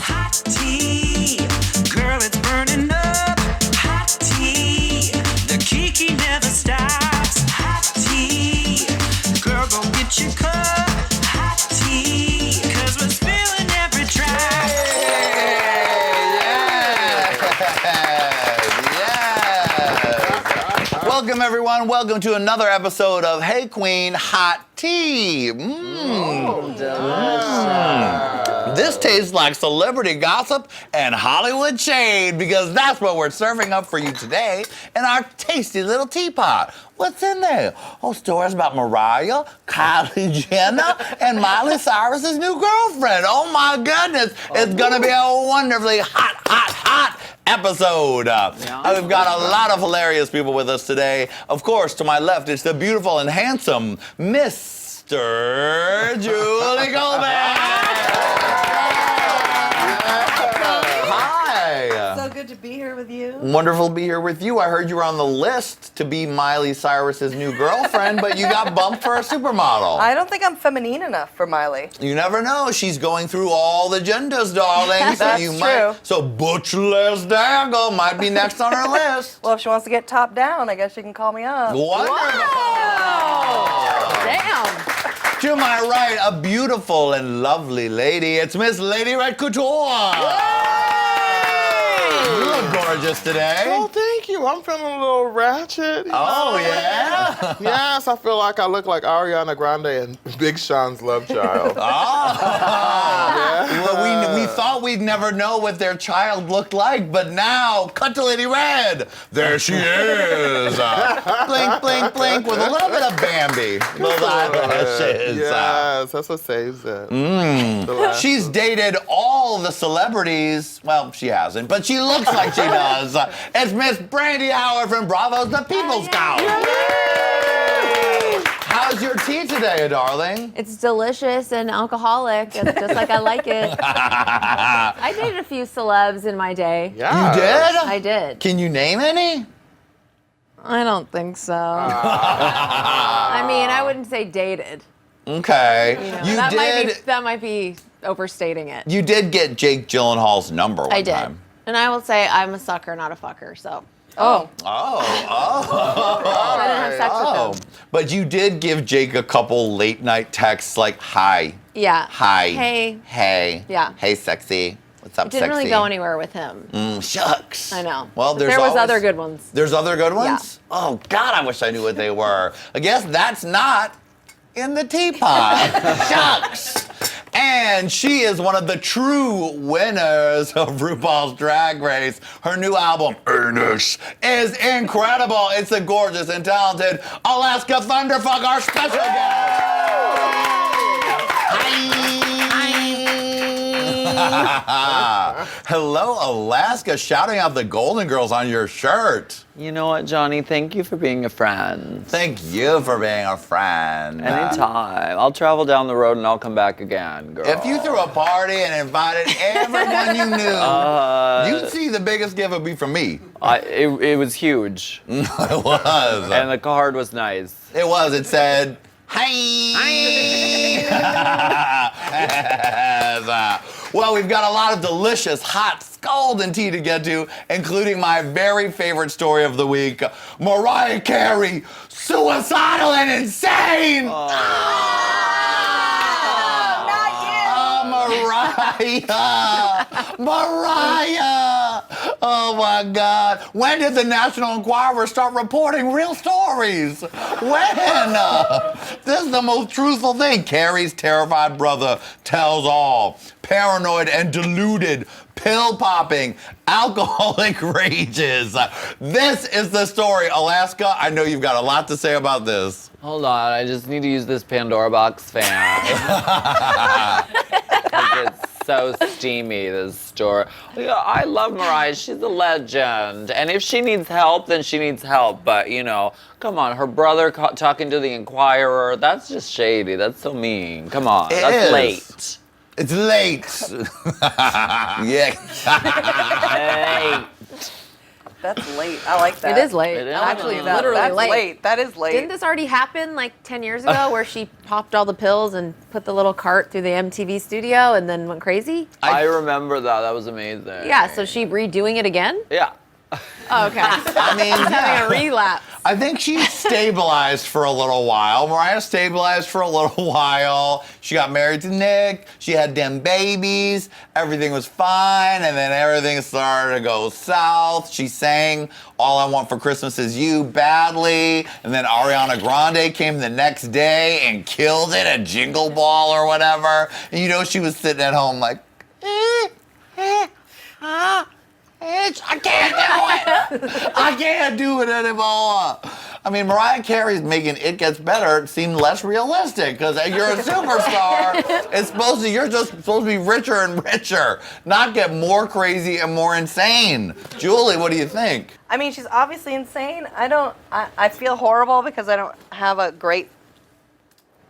Hot tea. Girl, it's burning up. Hot tea. The kiki never stops. Hot tea. Girl, go get your cup. Hot tea. 'Cause we're spilling every drop. Welcome, everyone. Welcome to another episode of Hey Qween Hot T. This tastes like celebrity gossip and Hollywood shade because that's what we're serving up for you today in our tasty little teapot. What's in there? Oh, stories about Mariah, Kylie Jenner, and Miley Cyrus's new girlfriend. Oh my goodness, it's gonna be a wonderfully hot episode. We've got a lot of hilarious people with us today. Of course, to my left, it's the beautiful and handsome Mr. Julie Goldman. So good to be here with you. Wonderful to be here with you. I heard you were on the list to be Miley Cyrus's new girlfriend, but you got bumped for a supermodel. I don't think I'm feminine enough for Miley. You never know. She's going through all the genders, darling. So That's you true. might. So Butch Lesdago might be next on her list. Well, if she wants to get top down, I guess she can call me up. Wonderful. Damn. To my right, a beautiful and lovely lady. It's Miss Lady Red Couture. You look gorgeous today. Oh, thank you. I'm feeling a little ratchet. Oh, yeah? Yes, I feel like I look like Ariana Grande and Big Sean's love child. Well, we thought we'd never know what their child looked like, but now, cut to Lady Red. There she is. Blink, blink, blink, with a little bit of Bambi. Those eyelashes. Yes, that's what saves it. The last She's one. dated all the celebrities. Well, she hasn't, but she looks like she does. It's Miss Brandy Howard from Bravo's The People Scout. How's your tea today, darling? It's delicious and alcoholic. It's just like I like it. I dated a few celebs in my day. Yes. You did? I did. Can you name any? I don't think so. I mean, I wouldn't say dated. Okay. You know, that might be overstating it. You did get Jake Gyllenhaal's number one I did. time. And I will say I'm a sucker, not a fucker. So. Oh. Oh. I didn't have sex with him. But you did give Jake a couple late night texts like, hi. Yeah. Hi. Hey. Hey. Yeah. Hey, sexy. What's up, It didn't sexy? really go anywhere with him. Shucks. I know. Well, But there was other good ones. There's other good ones? Oh, God, I wish I knew what they were. I guess that's not in the teapot. Shucks. And she is one of the true winners of RuPaul's Drag Race. Her new album, Earnest, is incredible. It's the gorgeous and talented Alaska Thunderfuck, our special guest. Hi. Hello, Alaska, shouting out the Golden Girls on your shirt. You know what, Johnny? Thank you for being a friend. Thank you for being a friend. Anytime. I'll travel down the road and I'll come back again, girl. If you threw a party and invited everyone you knew, you'd see the biggest gift would be from me. It was huge. It was. And the card was nice. It was. It said, hi. Yes. Well, we've got a lot of delicious, hot, scalding tea to get to, including my very favorite story of the week, Mariah Carey, suicidal and insane. Mariah! Oh my God. When did the National Enquirer start reporting real stories? When? This is the most truthful thing. Carrie's terrified brother tells all. Paranoid and deluded, pill-popping, alcoholic rages. This is the story. Alaska, I know you've got a lot to say about this. Hold on, I just need to use this Pandora box fan. It's so steamy, this story. Yeah, I love Mariah. She's a legend. And if she needs help, then she needs help. But, you know, come on. Her brother talking to the Enquirer, that's just shady. That's so mean. Come on. That's late. It's late. Yeah. Hey. That's late. I like that. It is late. It is. Actually, That- literally that's late. That is late. Didn't this already happen like 10 years ago where she popped all the pills and put the little cart through the MTV studio and then went crazy? I remember that. That was amazing. Yeah, so she redoing it again? Yeah. Oh, okay. I mean, She's having a relapse. I think she stabilized for a little while. Mariah stabilized for a little while. She got married to Nick. She had them babies. Everything was fine. And then everything started to go south. She sang All I Want for Christmas Is You badly. And then Ariana Grande came the next day and killed it at Jingle Ball or whatever. And you know, she was sitting at home like, I can't do it. I can't do it anymore. I mean, Mariah Carey's making It Gets Better seem less realistic because you're a superstar. You're just supposed to be richer and richer, not get more crazy and more insane. Julie, what do you think? I mean, she's obviously insane. I feel horrible because I don't have a great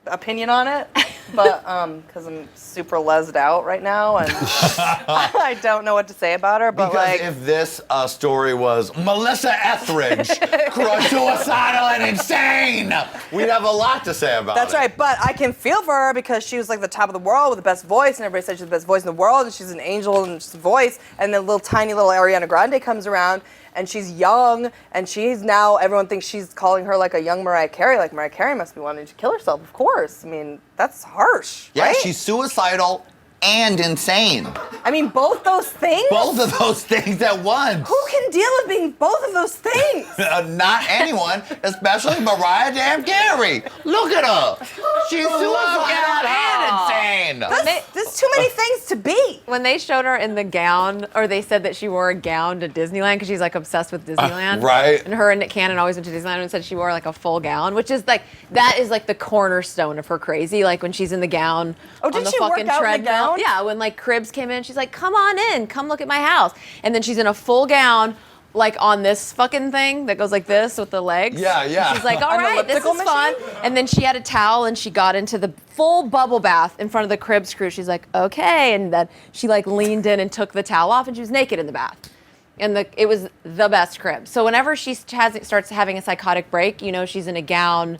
opinion on it, but because I'm super lesed out right now and I don't know what to say about her. But Because like, if this story was Melissa Etheridge, suicidal and insane, we'd have a lot to say about that's it. right. But I can feel for her because she was like the top of the world with the best voice, and everybody said she's the best voice in the world, and she's an angel and she's a voice. And then tiny little Ariana Grande comes around. And she's young, and everyone thinks she's calling her like a young Mariah Carey. Like, Mariah Carey must be wanting to kill herself, of course. I mean, that's harsh, Yeah, right? she's suicidal and insane. I mean, both those things? Both of those things at once. Who can deal with being both of those things? Not anyone, especially Mariah damn Carey. Look at her. She's suicidal and insane. There's too many things to be. When they showed her in the gown, or they said that she wore a gown to Disneyland because she's like obsessed with Disneyland. Right. And her and Nick Cannon always went to Disneyland and said she wore like a full gown, which is like, that is like the cornerstone of her crazy. Like when she's in the gown on did the she work fucking out in the treadmill. gown? Yeah, when like Cribs came in, she's like, come on in, come look at my house. And then she's in a full gown, like on this fucking thing that goes like this with the legs. Yeah, yeah. And she's like, all An right, this is elliptical fun. machine? And then she had a towel and she got into the full bubble bath in front of the Cribs crew. She's like, okay. And then she like leaned in and took the towel off and she was naked in the bath. And it was the best Cribs. So whenever she starts having a psychotic break, you know, she's in a gown.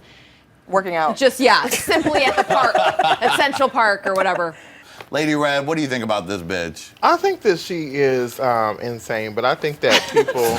Working out. Just, yeah, simply at the park, at Central Park or whatever. Lady Red, what do you think about this bitch? I think that she is insane, but I think that people,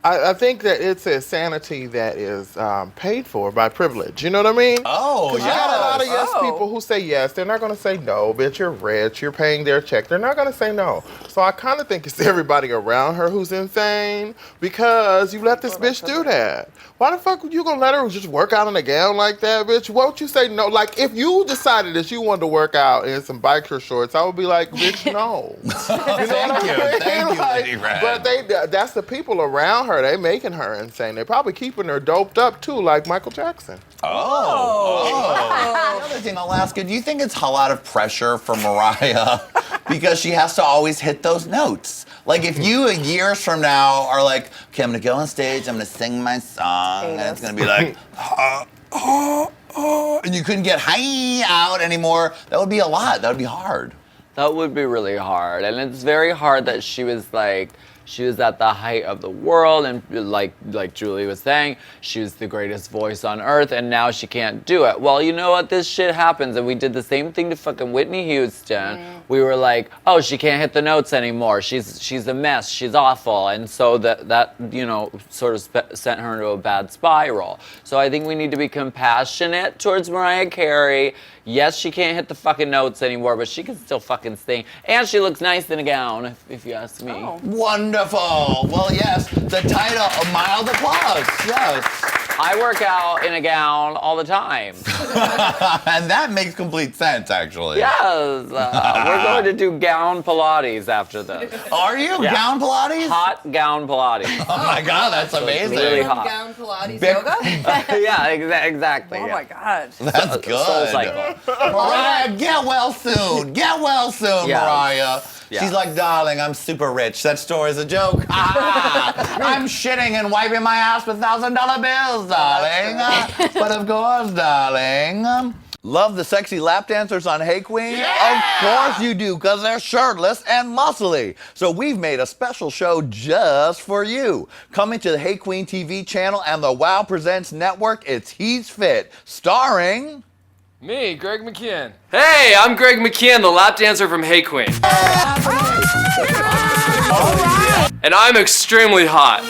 I think that it's a sanity that is paid for by privilege. You know what I mean? Oh, 'Cause you got a lot of yes. yes people who say yes. They're not going to say no. Bitch, you're rich. You're paying their check. They're not going to say no. So I kind of think it's everybody around her who's insane because you let this bitch do that. Why the fuck would you going to let her just work out in a gown like that, bitch? Won't you say no? Like, if you decided that you wanted to work out in some biker shorts, I would be like, bitch, no. You know Thank what you. I mean? Thank you, Like, Lady Red. but that's the people around her. They making her insane. They probably keeping her doped up too, like Michael Jackson. Another thing, Alaska, do you think it's a lot of pressure for Mariah because she has to always hit those notes? Like if you years from now are like, okay, I'm gonna go on stage, I'm gonna sing my song, and it's gonna be like, and you couldn't get high out anymore, that would be a lot. That would be hard. That would be really hard. And it's very hard that she was at the height of the world, and like Julie was saying, she was the greatest voice on earth, and now she can't do it. Well, you know what? This shit happens, and we did the same thing to fucking Whitney Houston. We were like, oh, she can't hit the notes anymore. She's a mess. She's awful, and so that you know sort of sent her into a bad spiral. So I think we need to be compassionate towards Mariah Carey. Yes, she can't hit the fucking notes anymore, but she can still fucking sing, and she looks nice in a gown, if you ask me. Oh. Wonderful. Well, yes, the title of mild applause. Yes. I work out in a gown all the time. And that makes complete sense, actually. Yes, we're going to do gown Pilates after this. Are you? Yeah. Gown Pilates? Hot gown Pilates. Oh my God, that's amazing. really hot. Gown Pilates Big- yoga? Yeah, exactly. Oh yeah. my God. That's good. Soul cycle. Mariah, get well soon. Get well soon, Yes. Mariah. Yes. She's like, darling, I'm super rich. That story's a joke. I'm shitting and wiping my ass with $1,000 bills, darling. But of course, darling. Love the sexy lap dancers on Hey Qween? Yeah! Of course you do, because they're shirtless and muscly. So we've made a special show just for you. Coming to the Hey Qween TV channel and the Wow Presents Network, it's He's Fit, starring... Me, Greg McKeon. Hey, I'm Greg McKeon, the lap dancer from Hey Qween. And I'm extremely hot.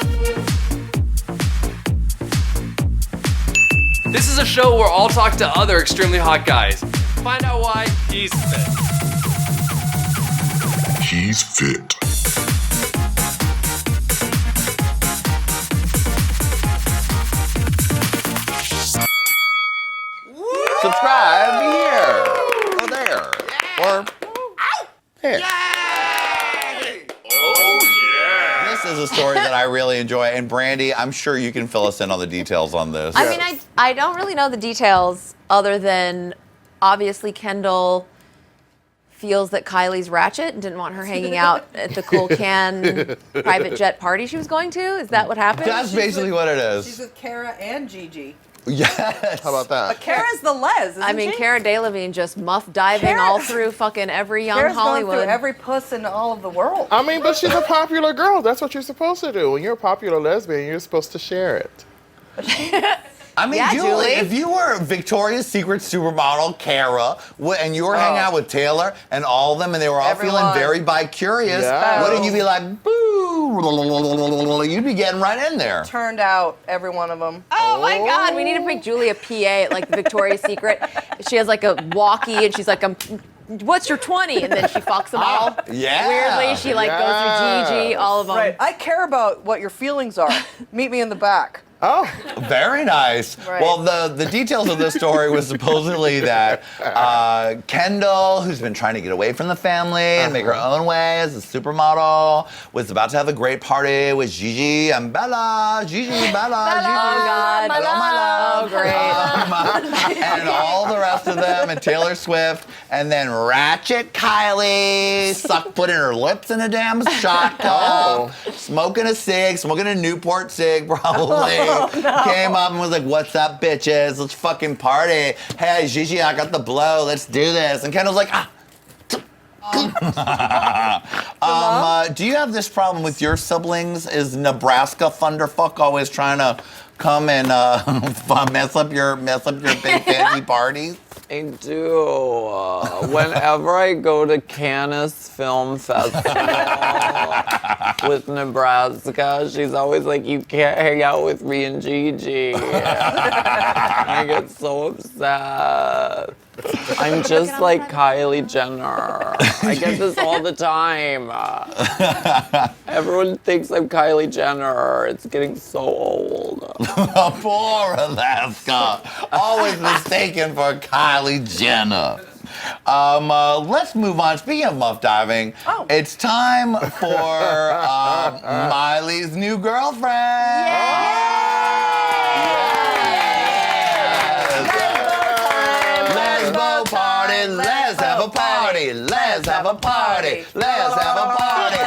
This is a show where I'll talk to other extremely hot guys. Find out why he's fit. He's fit. Subscribe here, or there, or here. This is a story that I really enjoy, and Brandy, I'm sure you can fill us in on the details on this. I mean, I don't really know the details other than obviously Kendall feels that Kylie's ratchet and didn't want her hanging out at the Cool Can private jet party she was going to. Is that what happened? That's basically what it She's is. with Cara and Gigi. Yes. How about that? But Cara's the Les, isn't I mean, she? Cara Delevingne just muff diving Cara- all through fucking every young Cara's Hollywood. going through every puss in all of the world. I mean, but she's a popular girl. That's what you're supposed to do. When you're a popular lesbian, you're supposed to share it. I mean, Yeah, Julie. if you were Victoria's Secret supermodel Cara, and you were hanging out with Taylor and all of them, and they were all feeling Everyone. very bi-curious, Yeah. wouldn't you be like, boo? You'd be getting right in there. Turned out every one of them. Oh my God, we need to pick Julie a PA at like Victoria's Secret. She has like a walkie and she's like, what's your 20? And then she fucks them all. Yeah. Weirdly, she like goes through Gigi, all of them. Right. I care about what your feelings are. Meet me in the back. Oh, Very nice. Right. Well, the details of this story was supposedly that Kendall, who's been trying to get away from the family and make her own way as a supermodel, was about to have a great party with Gigi and Bella. Gigi, Bella, Gigi. Oh God. Hello, my love. Oh, great. And all the rest of them, and Taylor Swift, and then Ratchet Kylie, putting her lips in a damn shot cup, smoking a cig, smoking a Newport cig probably. Came up and was like, what's up, bitches? Let's fucking party. Hey, Gigi, I got the blow. Let's do this. And Kendall's like, do you have this problem with your siblings? Is Nebraska Thunderfuck always trying to come and mess up your big fancy parties? I do. Whenever I go to Canis Film Festival with Nebraska, she's always like, you can't hang out with me and Gigi. I get so upset. I'm just like Kylie Jenner. I get this all the time. Everyone thinks I'm Kylie Jenner. It's getting so old. Poor Alaska. Always mistaken for Kylie Jenner. Let's move on. Speaking of muff diving, it's time for Miley's new girlfriend. Lesbo party, let's have a party, let's have a party, let's have a party.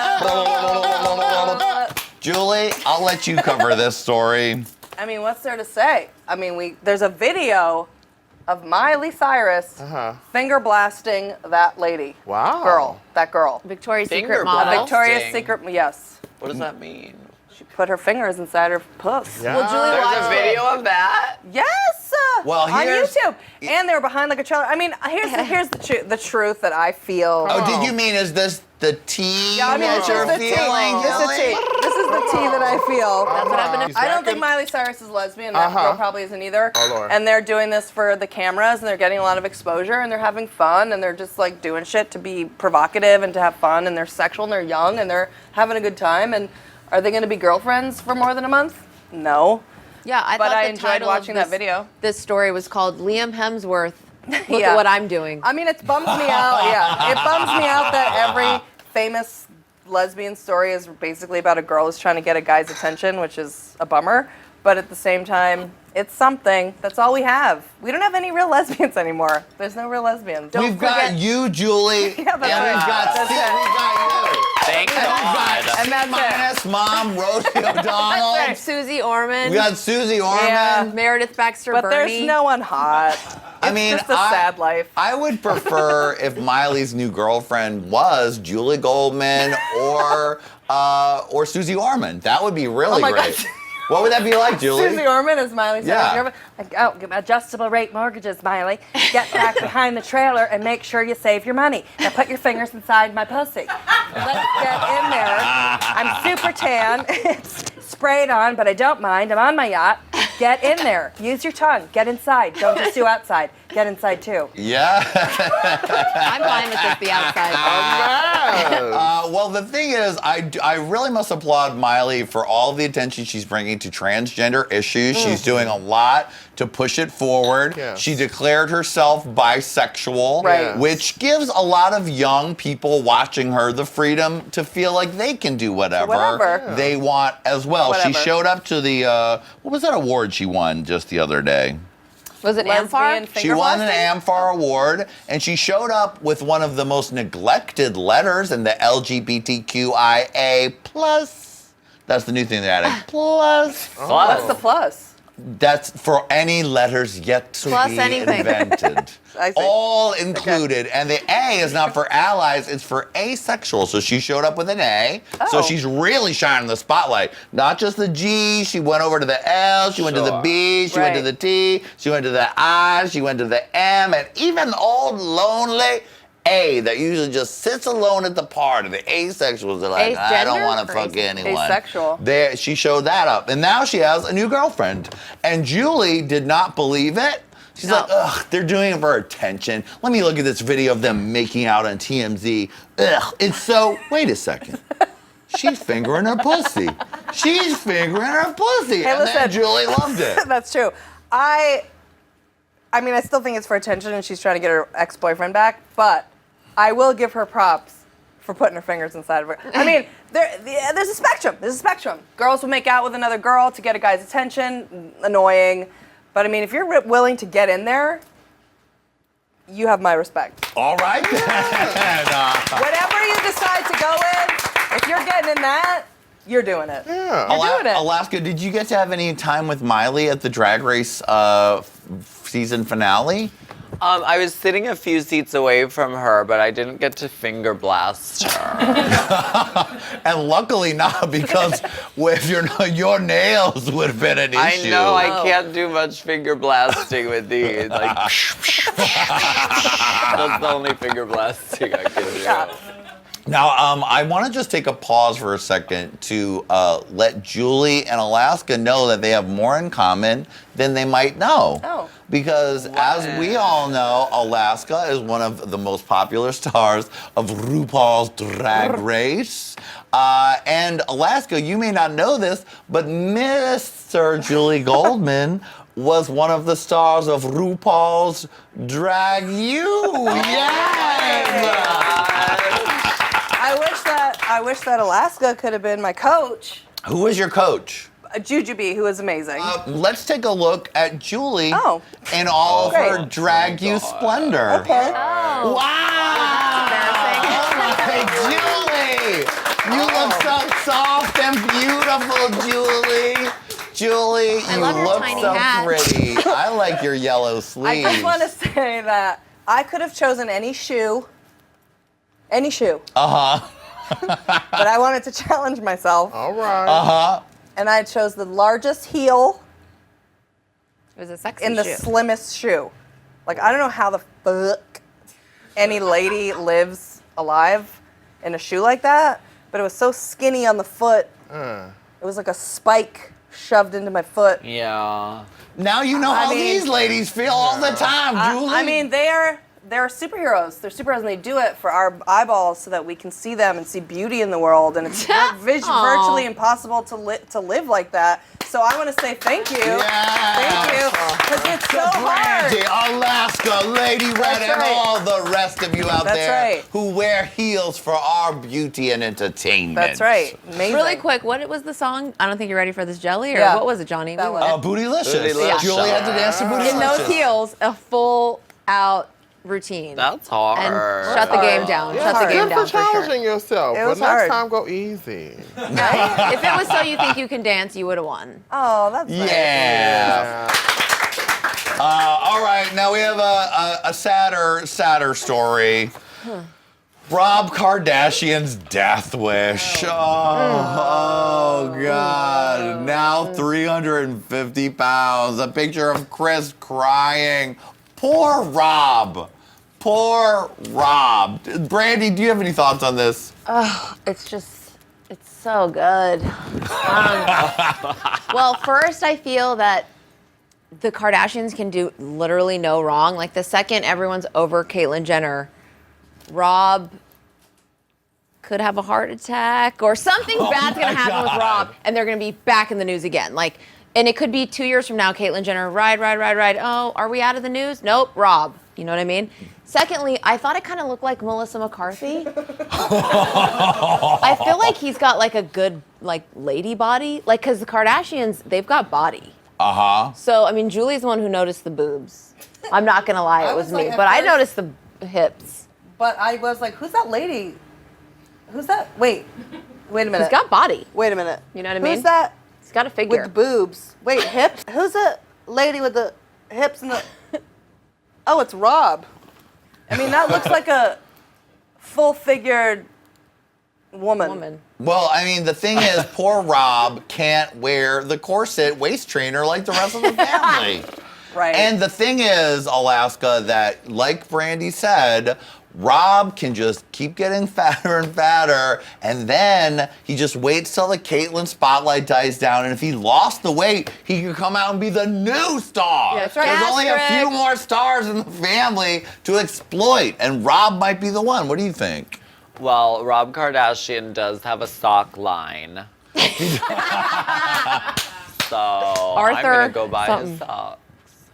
Julie, I'll let you cover this story. I mean, what's there to say? I mean, there's a video of Miley Cyrus finger blasting that lady. Wow. That girl. Victoria's Finger Secret model. blast. Victoria's Blasting. Secret, yes. What does that mean? She put her fingers inside her puss. Yeah. Well, Julie There's a watched it. video of that? Yes! Well, on here's- YouTube. And they were behind like a trailer. I mean, here's the truth that I feel. Oh, did you mean, is this the tea Yeah, I mean, that this you're is the tea. feeling, This is the Julie? tea. This is the tea that I feel. That's what happened to I don't think Miley Cyrus is lesbian. That girl probably isn't either. Oh, Lord. And they're doing this for the cameras, and they're getting a lot of exposure, and they're having fun, and they're just like doing shit to be provocative and to have fun, and they're sexual, and they're young, and they're having a good time. And are they going to be girlfriends for more than a month? No. Yeah, I But thought I the enjoyed title of watching that this- video. This story was called Liam Hemsworth. Look Yeah. at what I'm doing. I mean, it bums me out. Yeah, it bums me out that every famous lesbian story is basically about a girl who's trying to get a guy's attention, which is a bummer. But at the same time, it's something. That's all we have. We don't have any real lesbians anymore. There's no real lesbians. We've got you, Julie, Yeah, and that's right. we've got That's Steve, it. we got you. Thank God. And that's it. Minus Mom, Rosie O'Donnell. right. Susie Orman. We got Susie Orman. Yeah. Meredith Baxter But Burney. there's no one hot. I mean, just a sad life. I would prefer if Miley's new girlfriend was Julie Goldman or Susie Orman. That would be really my great. God. What would that be like, Julie? Susie Orman is Miley Cyrus. Yeah. Like, oh, adjustable rate mortgages, Miley. Get back behind the trailer and make sure you save your money. Now put your fingers inside my pussy. Let's get in there. I'm super tan. It's sprayed on, but I don't mind. I'm on my yacht. Get in there. Use your tongue. Get inside. Don't just do outside. Get inside too. Yeah. I'm fine with this, the outside. Well, the thing is, I really must applaud Miley for all the attention she's bringing to transgender issues. She's doing a lot to push it forward. Yes. She declared herself bisexual, Right. which gives a lot of young people watching her the freedom to feel like they can do whatever they want as well. She Whatever. showed up to the, what was that award she won just the other day? Was it Lesbian Amphar? finger She won an blasting? AMFAR award, and she showed up with one of the most neglected letters in the LGBTQIA plus. That's the new thing they're adding. Plus. What's the plus? That's for any letters yet to Plus be anything. invented. I see. All included. And the A is not for allies, it's for asexual. So she showed up with an A. So Oh. she's really shining the spotlight. Not just the G, she went over to the L, she went to the Sure. B, she went to Right. the T, she went to the I, she went to the M, and even old lonely A that usually just sits alone at the party. The asexuals are like, I don't Asgender want to or fuck anyone. Asexual. There, she showed that up. And now she has a new girlfriend. And Julie did not believe it. She's like, ugh, they're doing it for attention. Let me look at this video of them making out on TMZ. Ugh, it's so, wait a second. She's fingering her pussy. She's fingering her pussy. Hey, and then listen. Julie loved it. That's true. I mean, I still think it's for attention and she's trying to get her ex-boyfriend back, but I will give her props for putting her fingers inside of her. I mean, there's a spectrum. There's a spectrum. Girls will make out with another girl to get a guy's attention. Annoying. But I mean, if you're willing to get in there, you have my respect. All right then. Whatever you decide to go in, if you're getting in that, you're doing it. Yeah. You're doing it. Alaska, did you get to have any time with Miley at the Drag Race season finale? I was sitting a few seats away from her, but I didn't get to finger blast her. And luckily not, because if your nails would have been an I issue. know I can't do much finger blasting with these. Like, that's the only finger blasting I can do. Now, I want to just take a pause for a second to let Julie and Alaska know that they have more in common than they might know. Oh. Because as we all know, Alaska is one of the most popular stars of RuPaul's Drag Race. And Alaska, you may not know this, but Mr. Julie Goldman was one of the stars of RuPaul's Drag U. Yes! I wish that Alaska could have been my coach, Who was your coach? Jujubee, who is amazing. Let's take a look at Julie Oh. in all of Great. her drag you splendor. Okay. Oh. Wow! Hey, Julie! You look so soft and beautiful, Julie. Julie, I you love your look tiny so hat. pretty. I like your yellow I sleeves. just want to say that I could have chosen any shoe, Uh-huh. but I wanted to challenge myself, All right. Uh-huh. and I chose the largest heel It was a sexy in the shoe. slimmest shoe. Like, I don't know how the fuck any lady lives alive in a shoe like that, but it was so skinny on the foot. It was like a spike shoved into my foot. Yeah. Now you know how mean- these ladies feel all the time, Julie. I mean, they're superheroes. They're superheroes, and they do it for our eyeballs so that we can see them and see beauty in the world. And it's virtually impossible to live like that. So I want to say thank you. Yeah. Thank you. Because it's so hard. Brandy, Alaska, Lady Red, and right. all the rest of you out That's there right. who wear heels for our beauty and entertainment. That's right. Amazing. Really quick, what was the song? I don't think you're ready for this jelly, or Yeah. what was it, Johnny? That We one. went. Bootylicious. Bootylicious. Julie had to dance to Bootylicious. In those heels, a full out routine. That's hard. And shut the game down. Yeah. Shut the game Good down for for sure. challenging yourself, It but was next hard. time go easy. Right? If it was So You Think You Can Dance, you would have won. Oh, that's nice. Yeah. All right, now we have a sadder story. Rob Kardashian's death wish. Oh, God. Now 350 pounds. A picture of Chris crying. Poor Rob. Poor Rob. Brandy, do you have any thoughts on this? Oh, it's so good. Well, first, I feel that the Kardashians can do literally no wrong. Like, the second everyone's over Caitlyn Jenner, Rob could have a heart attack or something bad's gonna happen with Rob, and they're gonna be back in the news again. Like, and it could be 2 years from now, Caitlyn Jenner, ride. Oh, are we out of the news? Nope, Rob. You know what I mean? Secondly, I thought it kind of looked like Melissa McCarthy. I feel like he's got like a good like lady body, like because the Kardashians, they've got body. So I mean, Julie's the one who noticed the boobs. I'm not gonna lie, it was me, but I noticed the hips. But I was like, who's that lady? Who's that? Wait a minute. He's got body. Wait a minute. You know what I mean? Who's that He's got a figure. with the boobs? Wait, hips? Who's that lady with the hips and the... Oh, it's Rob. I mean, that looks like a full-figured woman. Well, I mean, the thing is, poor Rob can't wear the corset waist trainer like the rest of the family. Right. And the thing is, Alaska, that like Brandy said, Rob can just keep getting fatter and fatter, and then he just waits till the Caitlyn spotlight dies down, and if he lost the weight, he could come out and be the new star. Yeah, that's right. There's only a Asterisk. few more stars in the family to exploit, and Rob might be the one. What do you think? Well, Rob Kardashian does have a sock line. So I'm gonna go buy his socks.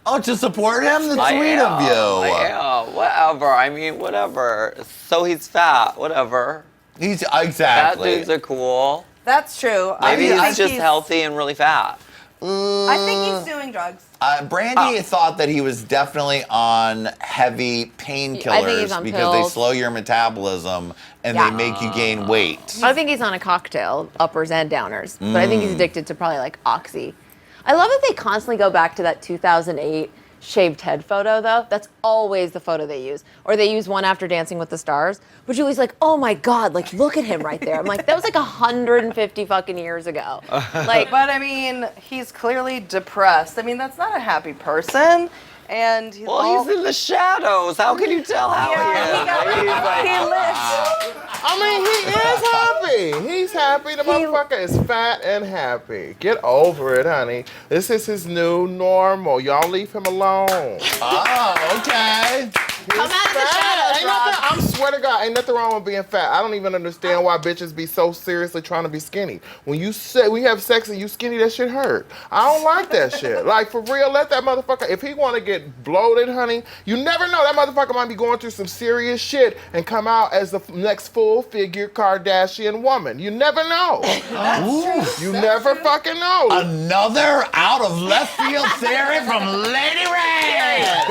Oh, to support him? That's sweet of you. I am. Whatever. I mean, whatever. So he's fat. Whatever. He's Fat exactly. dudes are cool. That's true. Maybe I he's think just healthy and really fat. I think he's doing drugs. Brandy thought that he was definitely on heavy I think painkillers he's on because they pills. slow your metabolism and Yeah. they make you gain weight. I think he's on a cocktail, uppers and downers. But I think he's addicted to probably like Oxy. I love that they constantly go back to that 2008 shaved head photo, though. That's always the photo they use. Or they use one after Dancing with the Stars. But Julie's like, oh my God, like look at him right there. I'm like, that was like 150 fucking years ago. Like, But I mean, he's clearly depressed. I mean, that's not a happy person. And he's Well, he's in the shadows. How can you tell how he is? he lives. I mean, he is happy. He's happy. The motherfucker is fat and happy. Get over it, honey. This is his new normal. Y'all leave him alone. Oh, okay. come out of the shadows, Ain't Rob. nothing, I swear to God, ain't nothing wrong with being fat. I don't even understand why bitches be so seriously trying to be skinny. When you say we have sex and you skinny, that shit hurt. I don't like that shit. Like, for real, let that motherfucker, if he want to get bloated, honey, you never know. That motherfucker might be going through some serious shit and come out as the next full-figure Kardashian woman. You never know. You never fucking know. Another out of left field theory from Lady Red.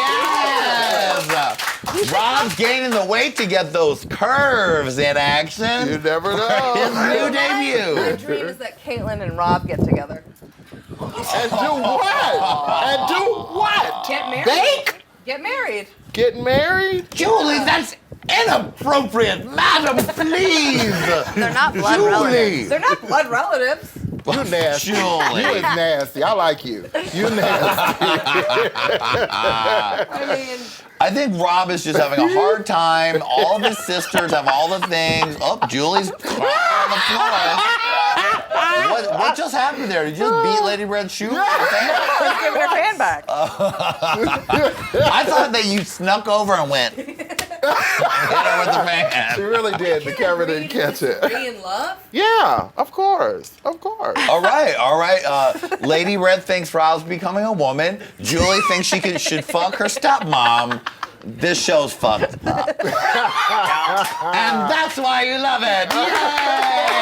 Yes. Rob's gaining the weight to get those curves in action. You never His know. new debut. My dream is that Caitlyn and Rob get together. And do what? And do what? Get married. Bake? Get married. Get married? Julie, that's inappropriate. Madam, please. They're not blood Julie. relatives. They're not blood relatives. You nasty. Julie. You is nasty. I like you. You nasty. I mean, I think Rob is just having a hard time. All of his sisters have all the things. Oh, Julie's on the floor. What just happened there? Did you just beat Lady Red's shoe? give her fan back. I thought that you snuck over and went. Hit her with the fan. She really did. The camera didn't catch it. Be in love? Yeah, of course. Of course. All right. Lady Red thinks Rob's becoming a woman. Julie thinks she should fuck her stepmom. This show's fucked up. And that's why you love it. Yay!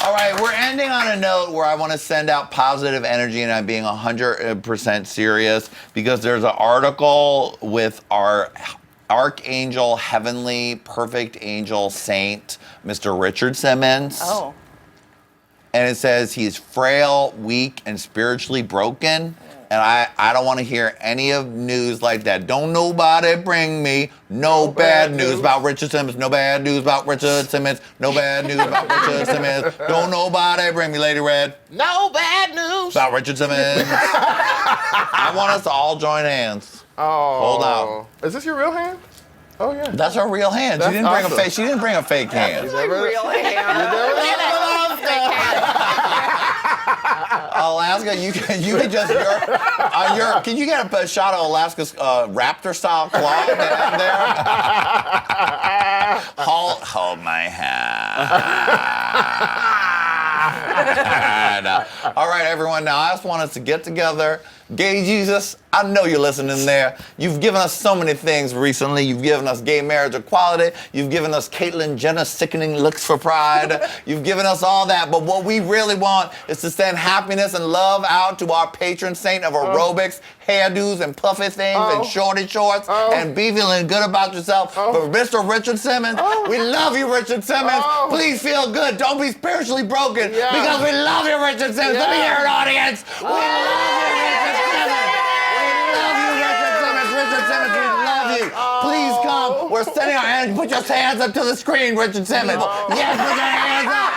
All right, we're ending on a note where I want to send out positive energy, and I'm being 100% serious because there's an article with our archangel, heavenly, perfect angel saint, Mr. Richard Simmons. Oh. And it says he's frail, weak, and spiritually broken. And I don't want to hear any of news like that. Don't nobody bring me no bad news about Richard Simmons. No bad news about Richard Simmons. No bad news about Richard Simmons. Don't nobody bring me Lady Red. No bad news. About Richard Simmons. I want us to all join hands. Oh. Hold out. Is this your real hand? Oh yeah. That's her real hand. That's She didn't bring awesome. a fake. She didn't bring a fake hand. Alaska, you can just can you get a shot of Alaska's raptor style claw they have there? Hold my hand. All right, everyone. Now I just want us to get together. Gay Jesus, I know you're listening there. You've given us so many things recently. You've given us gay marriage equality. You've given us Caitlyn Jenner sickening looks for pride. You've given us all that. But what we really want is to send happiness and love out to our patron saint of aerobics, hairdos, and puffy things, and shorty shorts, and be feeling good about yourself. For Mr. Richard Simmons, we love you, Richard Simmons. Please feel good. Don't be spiritually broken because we love you, Richard Simmons. Let me hear it, audience. We love you, Richard Simmons. Richard Simmons, we love you. Please come. We're sending our hands. Put your hands up to the screen, Richard Simmons. Yes, put your hands up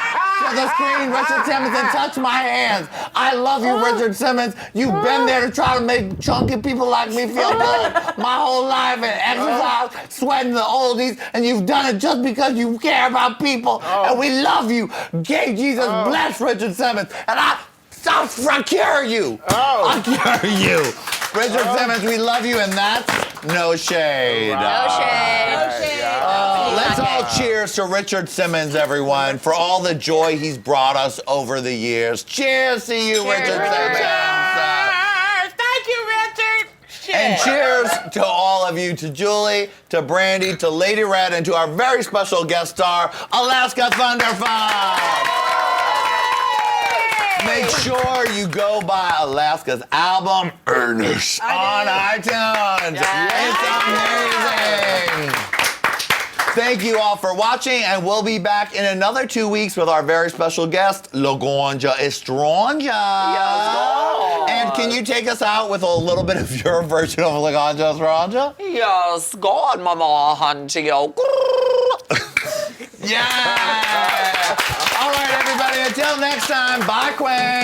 to the screen, Richard Simmons, and touch my hands. I love you, Richard Simmons. You've been there to try to make chunky people like me feel good my whole life and exercise, sweating the oldies, and you've done it just because you care about people. And we love you. Gay Jesus bless Richard Simmons. And I cure you. I cure you. Richard Simmons, we love you, and that's no shade. No shade. Let's all cheers to Richard Simmons, everyone, for all the joy he's brought us over the years. Cheers to you, Richard Simmons. Thank you, Richard. And cheers to all of you, to Julie, to Brandy, to Lady Red, and to our very special guest star, Alaska Thunderfuck. Make sure you go buy Alaska's album, Ernest, on iTunes. It's amazing. Thank you all for watching, and we'll be back in another 2 weeks with our very special guest, Laganja Estranga. And can you take us out with a little bit of your version of Laganja Estranga? Yes, God, Mama, hunting you. Yeah! All right, everybody, until next time, bye, Queen.